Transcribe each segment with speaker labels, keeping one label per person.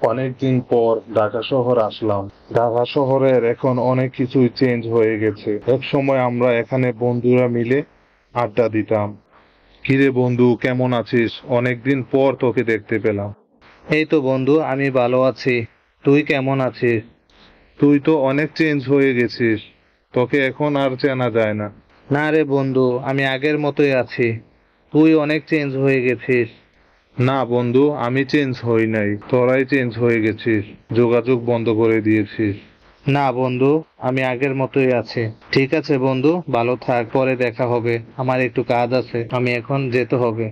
Speaker 1: অনেকদিন পর ঢাকা শহর আসলাম। ঢাকা শহরের এখন অনেক কিছুই চেঞ্জ হয়ে গেছে। এক সময় আমরা এখানে বন্ধুরা মিলে আড্ডা দিতাম। কিরে বন্ধু, কেমন আছিস? অনেকদিন পর তোকে দেখতে পেলাম।
Speaker 2: এই তো বন্ধু, আমি ভালো আছি। তুই কেমন আছিস?
Speaker 1: তুই তো অনেক চেঞ্জ হয়ে গেছিস, তোকে এখন আর চেনা যায় না।
Speaker 2: না রে বন্ধু, আমি আগের মতোই আছি। তুই অনেক চেঞ্জ হয়ে গেছিস।
Speaker 1: না বন্ধু, আমি চেঞ্জ হই নাই, তোরাই চেঞ্জ হয়ে গেছিস, যোগাযোগ বন্ধ করে দিয়েছিস।
Speaker 2: না বন্ধু, আমি আগের মতোই আছি। ঠিক আছে বন্ধু, ভালো থাক, পরে দেখা হবে। আমার একটু কাজ আছে, আমি এখন যেতে হবে।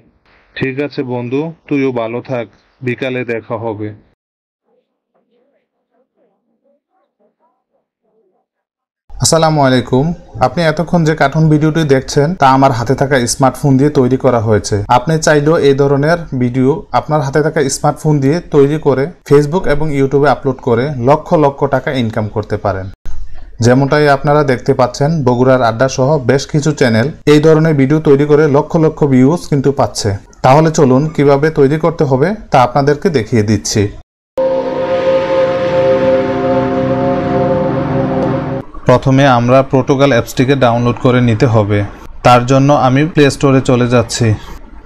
Speaker 1: ঠিক আছে বন্ধু, তুইও ভালো থাক, বিকালে দেখা হবে।
Speaker 3: আসসালামু আলাইকুম। আপনি এতক্ষণ যে কার্টুন ভিডিওটি দেখছেন তা আমার হাতে থাকা স্মার্টফোন দিয়ে তৈরি করা হয়েছে। আপনি চাইলেও এই ধরনের ভিডিও আপনার হাতে থাকা স্মার্টফোন দিয়ে তৈরি করে ফেসবুক এবং ইউটিউবে আপলোড করে লক্ষ লক্ষ টাকা ইনকাম করতে পারেন। যেমনটাই আপনারা দেখতে পাচ্ছেন, বগুড়ার আড্ডা সহ বেশ কিছু চ্যানেল এই ধরনের ভিডিও তৈরি করে লক্ষ লক্ষ ভিউজ কিন্তু পাচ্ছে। তাহলে চলুন কিভাবে তৈরি করতে হবে তা আপনাদেরকে দেখিয়ে দিচ্ছি। প্রথমে আমরা পর্তুগাল অ্যাপসটিকে ডাউনলোড করে নিতে হবে। তার জন্য আমি প্লে স্টোরে চলে যাচ্ছি।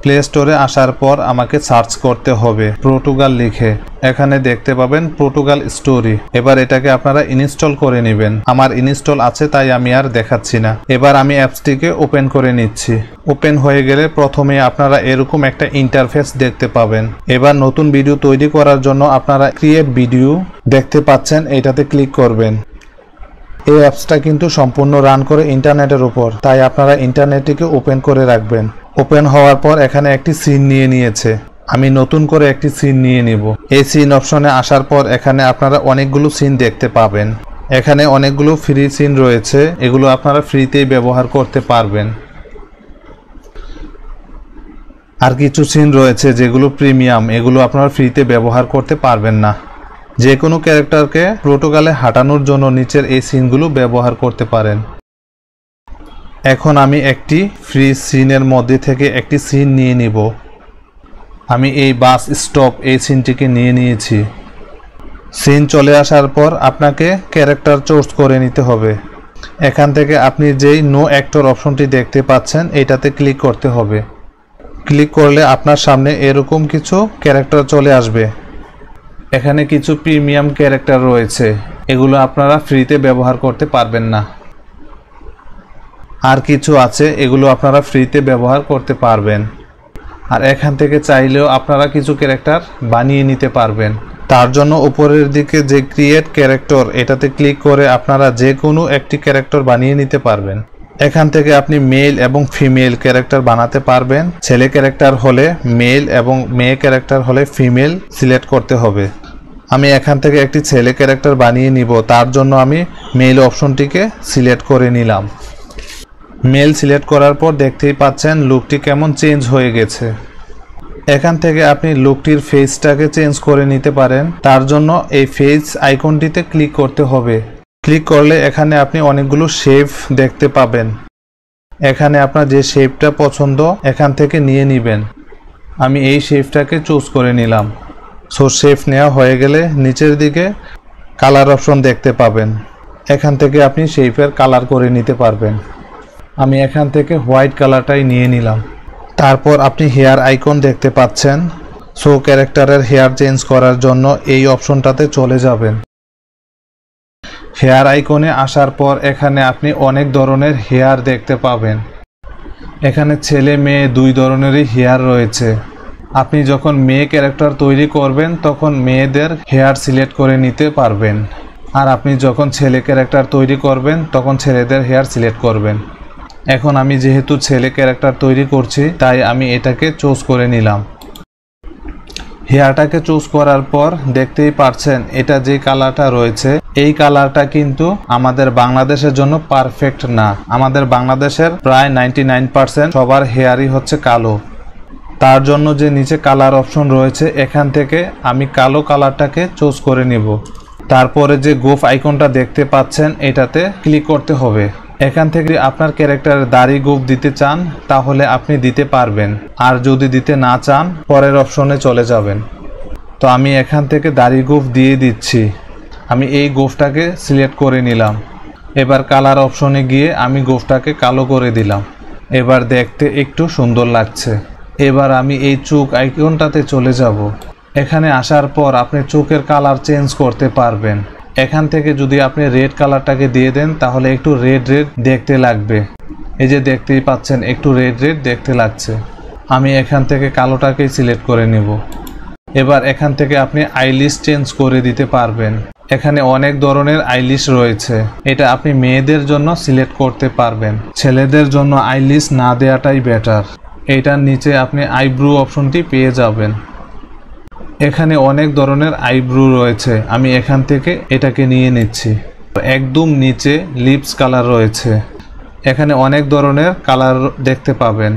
Speaker 3: প্লে স্টোরে আসার পর আমাকে সার্চ করতে হবে পর্তুগাল লিখে। এখানে দেখতে পাবেন পর্তুগাল স্টোরি। এবার এটাকে আপনারা ইনস্টল করে নেবেন। আমার ইনস্টল আছে তাই আমি আর দেখাচ্ছি না। এবার আমি অ্যাপসটিকে ওপেন করে নিচ্ছি। ওপেন হয়ে গেলে প্রথমে আপনারা এরকম একটা ইন্টারফেস দেখতে পাবেন। এবার নতুন ভিডিও তৈরি করার জন্য আপনারা ক্রিয়েট ভিডিও দেখতে পাচ্ছেন, এটাতে ক্লিক করবেন। এই অ্যাপসটা কিন্তু সম্পূর্ণ রান করে ইন্টারনেটের উপর, তাই আপনারা ইন্টারনেটটিকে ওপেন করে রাখবেন। ওপেন হওয়ার পর এখানে একটি সিন নিয়েছে। আমি নতুন করে একটি সিন নিয়ে নিব। এই সিন অপশনে আসার পর এখানে আপনারা অনেকগুলো সিন দেখতে পাবেন। এখানে অনেকগুলো ফ্রি সিন রয়েছে, এগুলো আপনারা ফ্রিতেই ব্যবহার করতে পারবেন। আর কিছু সিন রয়েছে যেগুলো প্রিমিয়াম, এগুলো আপনারা ফ্রিতে ব্যবহার করতে পারবেন না। যে কোনো ক্যারেক্টারকে পর্তুগালে হাঁটানোর জন্য নিচের এই সিনগুলো ব্যবহার করতে পারেন। এখন আমি একটি ফ্রি সিনের মধ্যে থেকে একটি সিন নিয়ে নিব। আমি এই বাস স্টপ এই সিনটিকে নিয়ে নিয়েছি। সিন চলে আসার পর আপনাকে ক্যারেক্টার চুজ করে নিতে হবে। এখান থেকে আপনি যেই নো অ্যাক্টর অপশনটি দেখতে পাচ্ছেন এটাতে ক্লিক করতে হবে। ক্লিক করলে আপনার সামনে এরকম কিছু ক্যারেক্টার চলে আসবে। এখানে কিছু প্রিমিয়াম ক্যারেক্টার রয়েছে, এগুলো আপনারা ফ্রিতে ব্যবহার করতে পারবেন না। আর কিছু আছে, এগুলো আপনারা ফ্রিতে ব্যবহার করতে পারবেন। আর এখান থেকে চাইলেও আপনারা কিছু ক্যারেক্টার বানিয়ে নিতে পারবেন। তার জন্য উপরের দিকে যে ক্রিয়েট ক্যারেক্টার এটাতে ক্লিক করে আপনারা যে কোনো একটি ক্যারেক্টার বানিয়ে নিতে পারবেন। এখান থেকে আপনি মেল এবং ফিমেল ক্যারেক্টার বানাতে পারবেন। ছেলে ক্যারেক্টার হলে মেল এবং মেয়ে ক্যারেক্টার হলে ফিমেল সিলেক্ট করতে হবে। আমি এখান থেকে একটি ছেলে ক্যারেক্টার বানিয়ে নিব, তার জন্য আমি মেল অপশনটিকে সিলেক্ট করে নিলাম। মেল সিলেক্ট করার পর দেখতেই পাচ্ছেন লুকটি কেমন চেঞ্জ হয়ে গেছে। এখান থেকে আপনি লুকটির ফেসটাকে চেঞ্জ করে নিতে পারেন। তার জন্য এই ফেস আইকনটিতে ক্লিক করতে হবে। ক্লিক করলে এখানে আপনি অনেকগুলো শেপ দেখতে পাবেন। এখানে আপনার যে শেপটা পছন্দ এখান থেকে নিয়ে নেবেন। আমি এই শেপটাকে চুজ করে নিলাম। সো শেপ নেওয়া হয়ে গেলে নিচের দিকে কালার অপশন দেখতে পাবেন। এখান থেকে আপনি শেপের কালার করে নিতে পারবেন। আমি এখান থেকে হোয়াইট কালারটাই নিয়ে নিলাম। তারপর আপনি হেয়ার আইকন দেখতে পাচ্ছেন। সো ক্যারেক্টারের হেয়ার চেঞ্জ করার জন্য এই অপশনটাতে চলে যাবেন। হেয়ার আইকনে আসার পর এখানে আপনি অনেক ধরনের হেয়ার দেখতে পাবেন। এখানে ছেলে মেয়ে দুই ধরনেরই হেয়ার রয়েছে। আপনি যখন মেয়ে ক্যারেক্টার তৈরি করবেন তখন মেয়েদের হেয়ার সিলেক্ট করে নিতে পারবেন। আর আপনি যখন ছেলে ক্যারেক্টার তৈরি করবেন তখন ছেলেদের হেয়ার সিলেক্ট করবেন। এখন আমি যেহেতু ছেলে ক্যারেক্টার তৈরি করছি তাই আমি এটাকে চুজ করে নিলাম। হেয়ারটাকে চুজ করার পর দেখতেই পারছেন এটা যে কালারটা রয়েছে এই কালারটা কিন্তু আমাদের বাংলাদেশের জন্য পারফেক্ট না। আমাদের বাংলাদেশের প্রায় 99% সবার হেয়ারই হচ্ছে কালো। তার জন্য যে নিচে কালার অপশন রয়েছে এখান থেকে আমি কালো কালারটাকে চুজ করে নিব। তারপরে যে গোফ আইকনটা দেখতে পাচ্ছেন এটাতে ক্লিক করতে হবে। এখান থেকে আপনার ক্যারেক্টারের দাড়ি গোফ দিতে চান তাহলে আপনি দিতে পারবেন, আর যদি দিতে না চান পরের অপশনে চলে যাবেন। তো আমি এখান থেকে দাড়ি গোঁফ দিয়ে দিচ্ছি। আমি এই গোঁফটাকে সিলেক্ট করে নিলাম। এবার কালার অপশনে গিয়ে আমি গোঁফটাকে কালো করে দিলাম। এবার দেখতে একটু সুন্দর লাগছে। এবার আমি এই চোখ আইকনটাতে চলে যাব। এখানে আসার পর আপনি চোখের কালার চেঞ্জ করতে পারবেন। এখান থেকে যদি আপনি রেড কালারটাকে দিয়ে দেন তাহলে একটু রেড রেড দেখতে লাগবে। এই যে দেখতেই পাচ্ছেন একটু রেড রেড দেখতে লাগছে। আমি এখান থেকে কালোটাকেই সিলেক্ট করে নিব। এবার এখান থেকে আপনি আইলিশ চেঞ্জ করে দিতে পারবেন। এখানে অনেক ধরনের আইলিশ রয়েছে, এটা আপনি মেয়েদের জন্য সিলেক্ট করতে পারবেন। ছেলেদের জন্য আইলিশ না দেওয়াটাই বেটার। এটার নিচে আপনি আইব্রু অপশনটি পেয়ে যাবেন। এখানে অনেক ধরনের আইব্রু রয়েছে, আমি এখান থেকে এটাকে নিয়ে নিচ্ছি। একদম নিচে লিপস কালার রয়েছে, এখানে অনেক ধরনের কালার দেখতে পাবেন।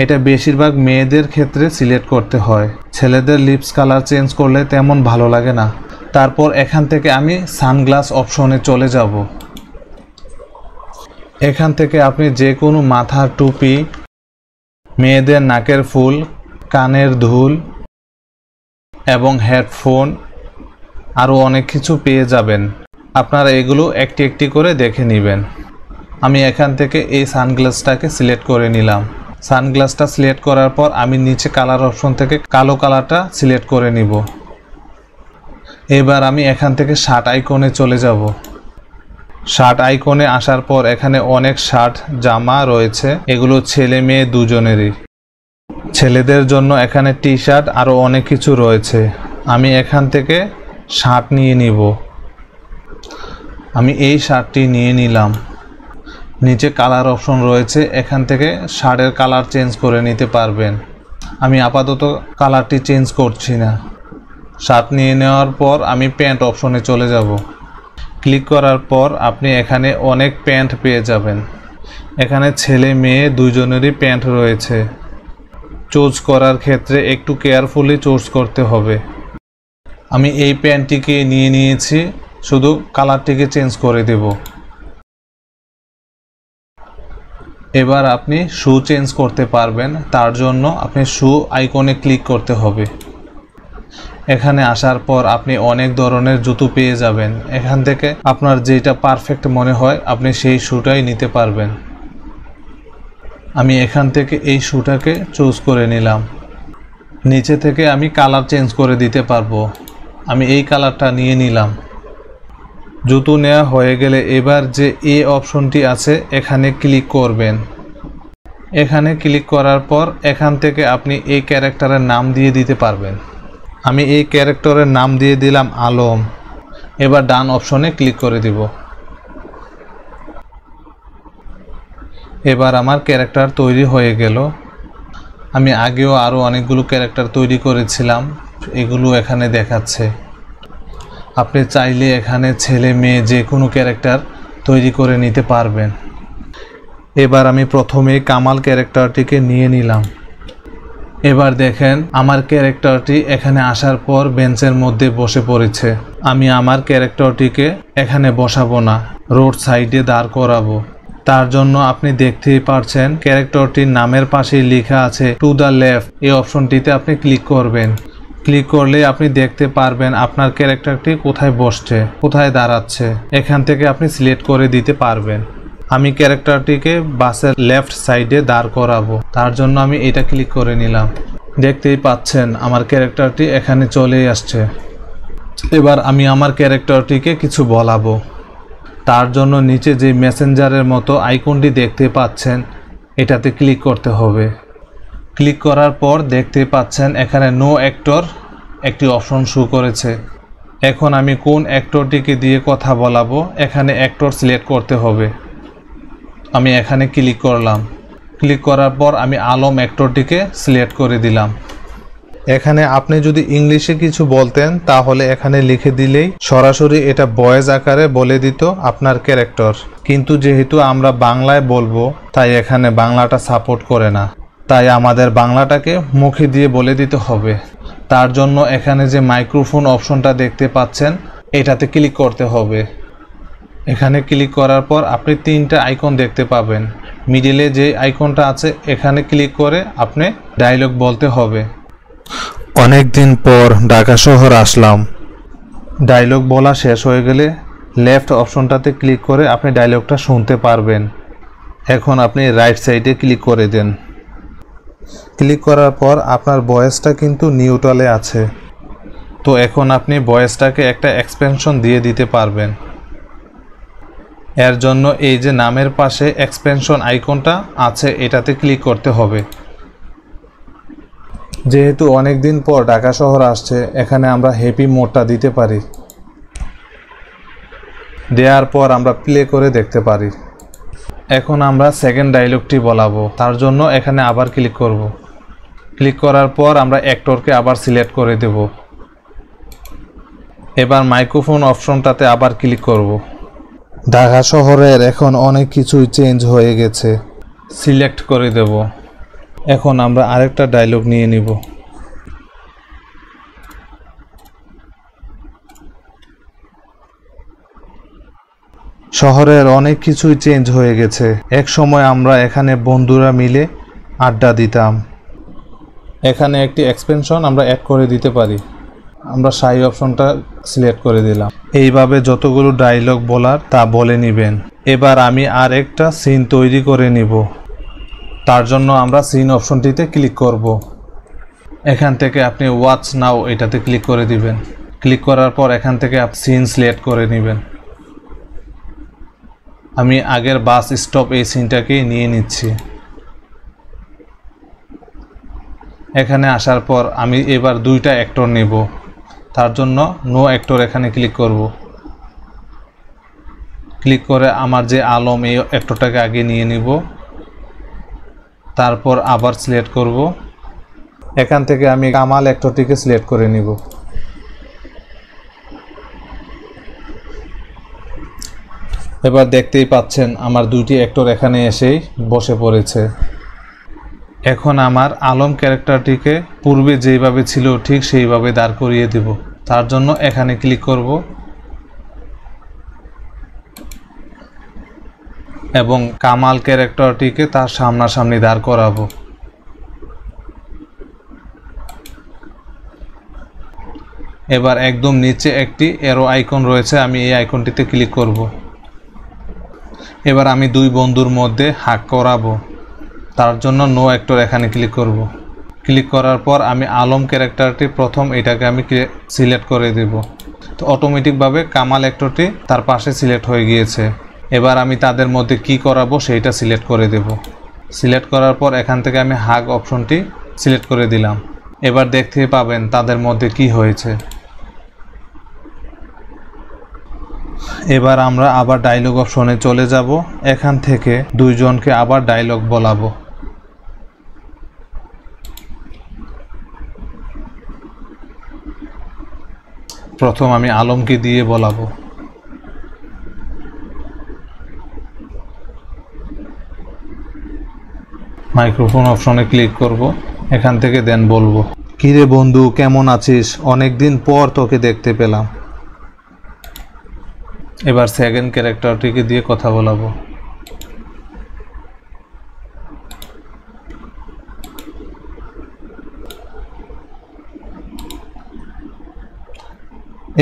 Speaker 3: এটা বেশিরভাগ মেয়েদের ক্ষেত্রে সিলেক্ট করতে হয়, ছেলেদের লিপস কালার চেঞ্জ করলে তেমন ভালো লাগে না। তারপর এখান থেকে আমি সানগ্লাস অপশনে চলে যাব। এখান থেকে আপনি যে কোনো মাথার টুপি, মেয়েদের নাকের ফুল, কানের দুল এবং হেডফোন আরও অনেক কিছু পেয়ে যাবেন। আপনারা এগুলো একটি একটি করে দেখে নেবেন। আমি এখান থেকে এই সানগ্লাসটাকে সিলেক্ট করে নিলাম। সানগ্লাসটা সিলেক্ট করার পর আমি নিচে কালার অপশন থেকে কালো কালারটা সিলেক্ট করে নিব। এবার আমি এখান থেকে শার্ট আইকনে চলে যাব। শার্ট আইকনে আসার পর এখানে অনেক শার্ট জামা রয়েছে, এগুলো ছেলে মেয়ে দুজনেরই। ছেলেদের জন্য এখানে টি শার্ট আরও অনেক কিছু রয়েছে। আমি এখান থেকে শার্ট নিয়ে নিব। আমি এই শার্টটি নিয়ে নিলাম। নিচে কালার অপশন রয়েছে, এখান থেকে শার্টের কালার চেঞ্জ করে নিতে পারবেন। আমি আপাতত কালারটি চেঞ্জ করছি না। শার্ট নিয়ে নেওয়ার পর আমি প্যান্ট অপশনে চলে যাব। ক্লিক করার পর আপনি এখানে অনেক প্যান্ট পেয়ে যাবেন। এখানে ছেলে মেয়ে দুজনেরই প্যান্ট রয়েছে। চুজ করার ক্ষেত্রে একটু কেয়ারফুলি চুজ করতে হবে। আমি এই প্যান্টটিকে নিয়ে নিয়েছি, শুধু কালারটিকে চেঞ্জ করে দেব। এবার আপনি শু চেঞ্জ করতে পারবেন, তার জন্য আপনি শু আইকনে ক্লিক করতে হবে। এখানে আসার পর আপনি অনেক ধরনের জুতো পেয়ে যাবেন। এখান থেকে আপনার যেটা পারফেক্ট মনে হয় আপনি সেই শুটাই নিতে পারবেন। আমি এখান থেকে এই শুটাকে চুজ করে নিলাম। নিচে থেকে আমি কালার চেঞ্জ করে দিতে পারবো। আমি এই কালারটা নিয়ে নিলাম। জুতো নেওয়া হয়ে গেলে এবার যে এই অপশনটি আছে এখানে ক্লিক করবেন। এখানে ক্লিক করার পর এখান থেকে আপনি এই ক্যারেক্টারের নাম দিয়ে দিতে পারবেন। আমি এই ক্যারেক্টারের নাম দিয়ে দিলাম আলম। এবার ডান অপশনে ক্লিক করে দিব। এবার আমার ক্যারেক্টার তৈরি হয়ে গেল। আমি আগেও আরও অনেকগুলো ক্যারেক্টার তৈরি করেছিলাম, এগুলো এখানে দেখাচ্ছে। আপনি চাইলে এখানে ছেলে মেয়ে যে কোনো ক্যারেক্টার তৈরি করে নিতে পারবেন। এবার আমি প্রথমে কামাল ক্যারেক্টারটিকে নিয়ে নিলাম। এবার দেখেন আমার ক্যারেক্টারটি এখানে আসার পর বেঞ্চের মধ্যে বসে পড়েছে। আমি আমার ক্যারেক্টারটিকে এখানে বসাবো না, রোড সাইডে দাঁড় করাবো। তার জন্য আপনি দেখতেই পারছেন ক্যারেক্টারটির নামের পাশেই লেখা আছে টু দ্য লেফট। এই অপশনটিতে আপনি ক্লিক করবেন। ক্লিক করলে আপনি দেখতে পারবেন আপনার ক্যারেক্টারটি কোথায় বসছে, কোথায় দাঁড়াচ্ছে। এখান থেকে আপনি সিলেক্ট করে দিতে পারবেন। আমি ক্যারেক্টারটিকে বাসের লেফট সাইডে দাঁড় করাবো, তার জন্য আমি এটা ক্লিক করে নিলাম। দেখতেই পাচ্ছেন আমার ক্যারেক্টারটি এখানে চলে আসছে। এবার আমি আমার ক্যারেক্টারটিকে কিছু বলাবো। তার জন্য নিচে যে মেসেঞ্জারের মতো আইকনটি দেখতে পাচ্ছেন এটাতে ক্লিক করতে হবে। ক্লিক করার পর দেখতে পাচ্ছেন এখানে নো অ্যাক্টর একটি অপশন শো করেছে। এখন আমি কোন অ্যাক্টরটিকে দিয়ে কথা বলাবো এখানে অ্যাক্টর সিলেক্ট করতে হবে। আমি এখানে ক্লিক করলাম। ক্লিক করার পর আমি আলম অ্যাক্টরটিকে সিলেক্ট করে দিলাম। এখানে আপনি যদি ইংলিশে কিছু বলতেন তাহলে এখানে লিখে দিলেই সরাসরি এটা ভয়েস আকারে বলে দিত আপনার ক্যারেক্টার। কিন্তু যেহেতু আমরা বাংলায় বলবো তাই এখানে বাংলাটা সাপোর্ট করে না, তাই আমাদের বাংলাটাকে মুখে দিয়ে বলে দিতে হবে। তার জন্য এখানে যে মাইক্রোফোন অপশনটা দেখতে পাচ্ছেন এটাতে ক্লিক করতে হবে। এখানে ক্লিক করার পর আপনি তিনটা আইকন দেখতে পাবেন। মিডিলে যে আইকনটা আছে এখানে ক্লিক করে আপনি ডায়লগ বলতে হবে। অনেক দিন পর ঢাকা শহর আসলাম। ডায়লগ বলা শেষ হয়ে গেলে লেফট অপশনটাতে ক্লিক করে আপনি ডায়লগটা শুনতে পারবেন। এখন আপনি রাইট সাইডে ক্লিক করে দেন। ক্লিক করার পর আপনার ভয়েসটা কিন্তু নিউট্রালে আছে। তো এখন আপনি ভয়েসটাকে একটা এক্সপেনশন দিয়ে দিতে পারবেন। এর জন্য এই যে নামের পাশে এক্সপেনশন আইকনটা আছে এটাতে ক্লিক করতে হবে। যেহেতু অনেক দিন পর ঢাকা শহর আসছে, এখানে আমরা হ্যাপি মোডটা দিতে পারি। দেওয়ার পর আমরা প্লে করে দেখতে পারি। এখন আমরা সেকেন্ড ডায়লগটি বলাবো, তার জন্য এখানে আবার ক্লিক করব। ক্লিক করার পর আমরা অ্যাক্টরকে আবার সিলেক্ট করে দেব। এবার মাইক্রোফোন অপশনটাতে আবার ক্লিক করব। ঢাকা শহরের এখন অনেক কিছুই চেঞ্জ হয়ে গেছে, সিলেক্ট করে দেব। এখন আমরা আরেকটা ডায়লগ নিয়ে নিব। শহরের অনেক কিছুই চেঞ্জ হয়ে গেছে। এক সময় আমরা এখানে বন্ধুরা মিলে আড্ডা দিতাম। এখানে একটি এক্সপেনশন আমরা অ্যাড করে দিতে পারি। আমরা সাই অপশনটা সিলেক্ট করে দিলাম। এইভাবে যতগুলো ডায়লগ বলার তা বলে নেবেন। এবার আমি আর একটা সিন তৈরি করে নিব। তার জন্য আমরা সিন অপশনটিতে ক্লিক করব। এখান থেকে আপনি ওয়াচ নাও এটাতে ক্লিক করে দিবেন। ক্লিক করার পর এখান থেকে আপনি সিন সিলেক্ট করে নেবেন। আমি আগের বাস স্টপ এই সিনটাকেই নিয়ে নিচ্ছি। এখানে আসার পর আমি এবার দুইটা অ্যাক্টর নেব। তার জন্য নো অ্যাক্টর এখানে ক্লিক করব। ক্লিক করে আমার যে আলম এই অ্যাক্টরটাকে আগে নিয়ে নিব। তারপর আবার সিলেক্ট করব। এখান থেকে আমি কামাল অ্যাক্টরটিকে সিলেক্ট করে নিব। এবার দেখতেই পাচ্ছেন আমার দুইটি অ্যাক্টর এখানে এসেই বসে পড়েছে। এখন আমার আলম ক্যারেক্টারটিকে পূর্বে যেইভাবে ছিল ঠিক সেইভাবে দাঁড় করিয়ে দেব। তার জন্য এখানে ক্লিক করব এবং কামাল ক্যারেক্টারটিকে তার সামনাসামনি দাঁড় করাবো। এবার একদম নিচে একটি অ্যারো আইকন রয়েছে, আমি এই আইকনটিতে ক্লিক করব। এবার আমি দুই বন্ধুর মধ্যে হাগ করাবো। তার জন্য নো অ্যাক্টর এখানে ক্লিক করব। ক্লিক করার পর আমি আলম ক্যারেক্টারটি প্রথম এটাকে আমি সিলেক্ট করে দেব। তো অটোমেটিকভাবে কামাল অ্যাক্টরটি তার পাশে সিলেক্ট হয়ে গিয়েছে। এবার আমি তাদের মধ্যে কি করাবো সেইটা সিলেক্ট করে দেব। সিলেক্ট করার পর এখান থেকে আমি হাগ অপশনটি সিলেক্ট করে দিলাম। এবার দেখতে পাবেন তাদের মধ্যে কি হয়েছে। এবার আমরা আবার ডায়লগ অপশনে চলে যাব। এখান থেকে দুইজনকে আবার ডায়লগ বলাবো। প্রথম আমি আলমকে দিয়ে বলাবো। মাইক্রোফোন অপশনে ক্লিক করব। এখান থেকে দেন বলবো, কিরে বন্ধু কেমন আছিস, অনেকদিন পর তোকে দেখতে পেলাম। এবার সেকেন্ড ক্যারেক্টারটিকে দিয়ে কথা বলাবো।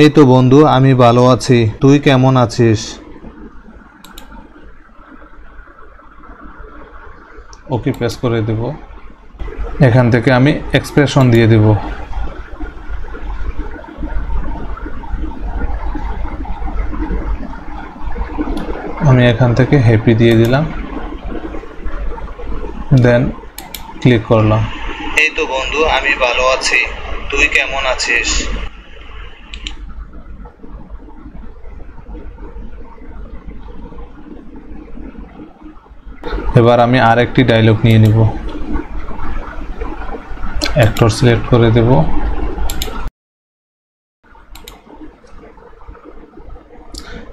Speaker 3: এই তো বন্ধু আমি ভালো আছি, তুই কেমন আছিস? ওকে প্রেস করে দেব। এখান থেকে আমি এক্সপ্রেশন দিয়ে দেব। আমি এখান থেকে হ্যাপি দিয়ে দিলাম, দেন ক্লিক করলাম। এই তো বন্ধু আমি ভালো আছি, তুই কেমন আছিস? এবার আমি আরেকটি ডায়লগ নিয়ে নিব। অ্যাক্টর সিলেক্ট করে দেব।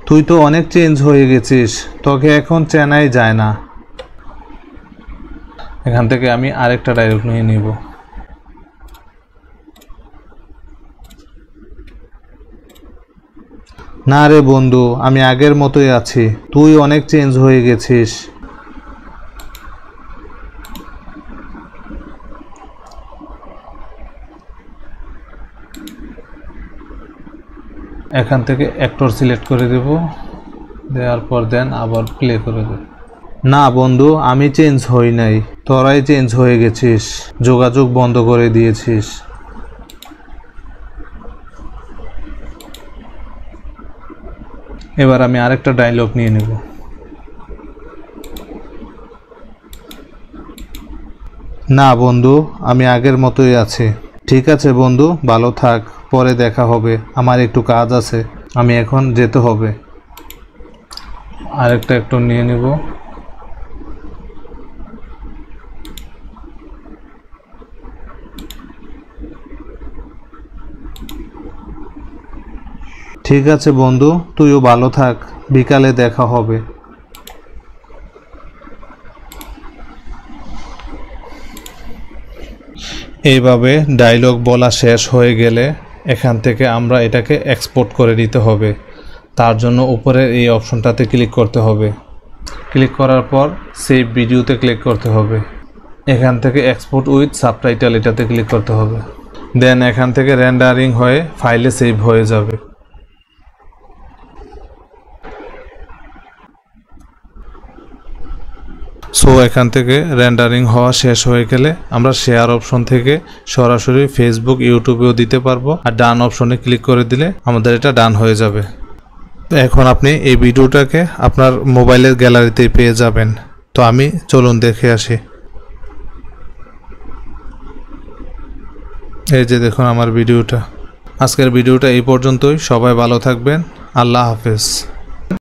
Speaker 3: তুই তো অনেক চেঞ্জ হয়ে গেছিস, তোকে এখন চেনাই যায় না। এখান থেকে আমি আরেকটা ডায়লগ নিয়ে নিব। না রে বন্ধু, আমি আগের মতোই আছি, তুই অনেক চেঞ্জ হয়ে গেছিস। এখান থেকে অ্যাক্টর সিলেক্ট করে দেব, দেওয়ার পর দেন আবার প্লে করে দেব। না বন্ধু, আমি চেঞ্জ হই নাই, তোরাই চেঞ্জ হয়ে গেছিস, যোগাযোগ বন্ধ করে দিয়েছিস। এবার আমি আরেকটা ডায়লগ নিয়ে নেব। না বন্ধু, আমি আগের মতোই আছি। ঠিক আছে বন্ধু, ভালো থাক, পরে দেখা হবে, আমার একটু কাজ আছে, আমি এখন যেতে হবে। আরেকটা অ্যাক্টর নিয়ে নেব। ঠিক আছে বন্ধু, তুইও ভালো থাক, বিকালে দেখা হবে। এইভাবে ডায়লগ বলা শেষ হয়ে গেলে এখান থেকে আমরা এটাকে এক্সপোর্ট করে নিতে হবে। তার জন্য উপরের এই অপশনটাতে ক্লিক করতে হবে। ক্লিক করার পর সেভ ভিডিওতে ক্লিক করতে হবে। এখান থেকে এক্সপোর্ট উইথ সাবটাইটেল এটাতে ক্লিক করতে হবে। দেন এখান থেকে রেন্ডারিং হয়ে ফাইলে সেভ হয়ে যাবে। সো এখান থেকে রেন্ডারিং হওয়া শেষ হয়ে গেলে আমরা শেয়ার অপশন থেকে সরাসরি ফেসবুক, ইউটিউবেও দিতে পারবো, আর ডান অপশনে ক্লিক করে দিলে আমাদের এটা ডান হয়ে যাবে। তো এখন আপনি এই ভিডিওটাকে আপনার মোবাইলের গ্যালারিতেই পেয়ে যাবেন। তো আমি চলুন দেখে আসি। এই যে দেখুন আমার ভিডিওটা। আজকের ভিডিওটা এই পর্যন্তই। সবাই ভালো থাকবেন। আল্লাহ হাফেজ।